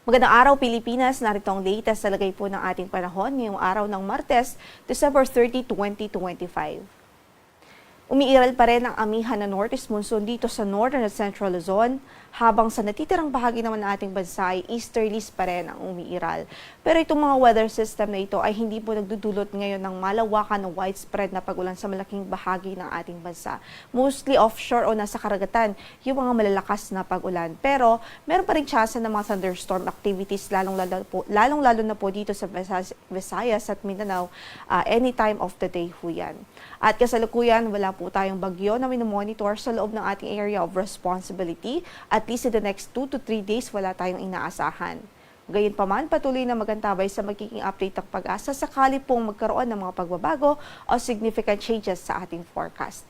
Magandang araw Pilipinas, narito ang latest sa lagay po ng ating panahon ngayong araw ng Martes, December 30, 2025. Umiiral pa rin ang amihan na northeast monsoon dito sa northern at central Luzon, habang sa natitirang bahagi naman ng ating bansa ay easterlies pa rin ang umiiral. Pero itong mga weather system na ito ay hindi po nagdudulot ngayon ng malawakan o widespread na pag-ulan sa malaking bahagi ng ating bansa. Mostly offshore o nasa karagatan yung mga malalakas na pag-ulan. Pero meron pa rin tsansa ng mga thunderstorm activities lalong-lalo na po dito sa Visayas at Mindanao anytime of the day po yan. At kasalukuyan, wala po tayong bagyo na minomonitor sa loob ng ating area of responsibility. At least in the next 2 to 3 days, wala tayong inaasahan. Gayunpaman, patuloy na magantabay sa magiging update ng Pag-asa sakali pong magkaroon ng mga pagbabago o significant changes sa ating forecast.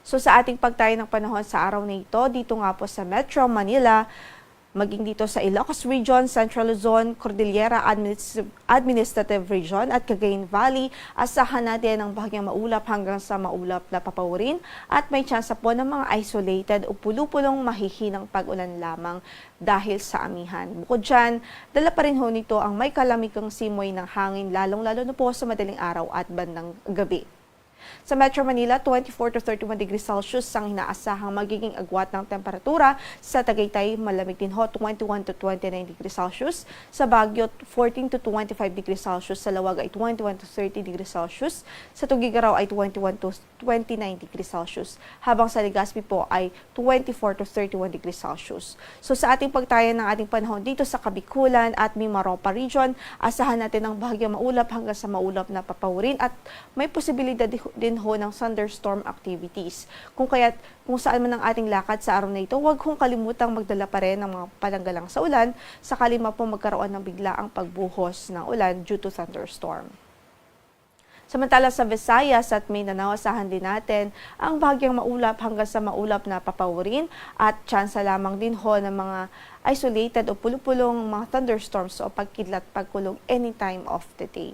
So sa ating pagtayo ng panahon sa araw na ito, dito nga po sa Metro Manila, maging dito sa Ilocos Region, Central Luzon, Cordillera Administrative Region at Cagayan Valley, asahan natin ang bahagyang maulap hanggang sa maulap na papawirin at may tsansa po ng mga isolated o pulupulong mahihinang pag-ulan lamang dahil sa amihan. Bukod dyan, dala pa rin ho nito ang may kalamigang simoy ng hangin lalong-lalo na po sa madaling araw at bandang gabi. Sa Metro Manila, 24 to 31 degrees Celsius ang inaasahang magiging agwat ng temperatura. Sa Tagaytay, malamig din ho, 21 to 29 degrees Celsius. Sa Baguio, 14 to 25 degrees Celsius. Sa Lawag ay 21 to 30 degrees Celsius. Sa Tugigaraw ay 21 to 29 degrees Celsius. Habang sa Legazpi po ay 24 to 31 degrees Celsius. So sa ating pagtayan ng ating panahon dito sa Kabikulan at Mimaropa Region, asahan natin ang bahagyang maulap hanggang sa maulap na papawirin at may posibilidad din ho ng thunderstorm activities. Kung saan man ang ating lakad sa araw na ito, huwag hong kalimutang magdala pa rin ng mga palanggalang sa ulan sakali po magkaroon ng biglaang pagbuhos ng ulan due to thunderstorm. Samantala sa Visayas at Mindanao, asahan din natin ang bahagyang maulap hanggang sa maulap na papawirin at tsansa lamang din ho ng mga isolated o pulupulong mga thunderstorms o pagkidlat pagkulog anytime of the day.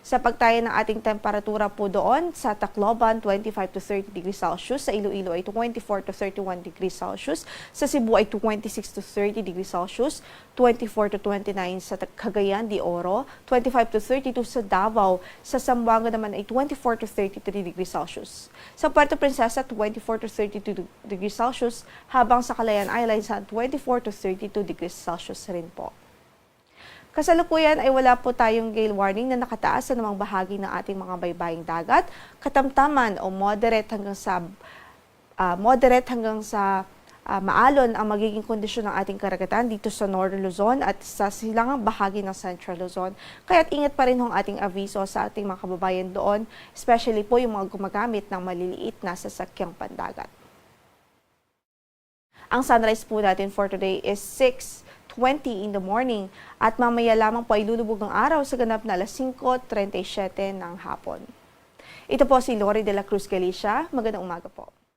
Sa pagtayo ng ating temperatura po doon, sa Tacloban, 25 to 30 degrees Celsius. Sa Iloilo ay 24 to 31 degrees Celsius. Sa Cebu ay 26 to 30 degrees Celsius. 24 to 29 sa Cagayan de Oro. 25 to 32 sa Davao. Sa Zamboanga naman ay 24 to 33 degrees Celsius. Sa Puerto Princesa, 24 to 32 degrees Celsius. Habang sa Calayan Islands, 24 to 32 degrees Celsius rin po. Kasalukuyan ay wala po tayong gale warning na nakataas sa namang bahagi ng ating mga baybaying dagat. Katamtaman o moderate hanggang sa maalon ang magiging kondisyon ng ating karagatan dito sa Northern Luzon at sa silangang bahagi ng Central Luzon. Kaya't ingat pa rin ang ating aviso sa ating mga kababayan doon, especially po yung mga gumagamit ng maliliit na sasakyang pandagat. Ang sunrise po natin for today is 6:20 in the morning at mamaya lamang po ay lulubog ang araw sa ganap na alas 5:37 ng hapon. Ito po si Lori de la Cruz Galicia. Magandang umaga po.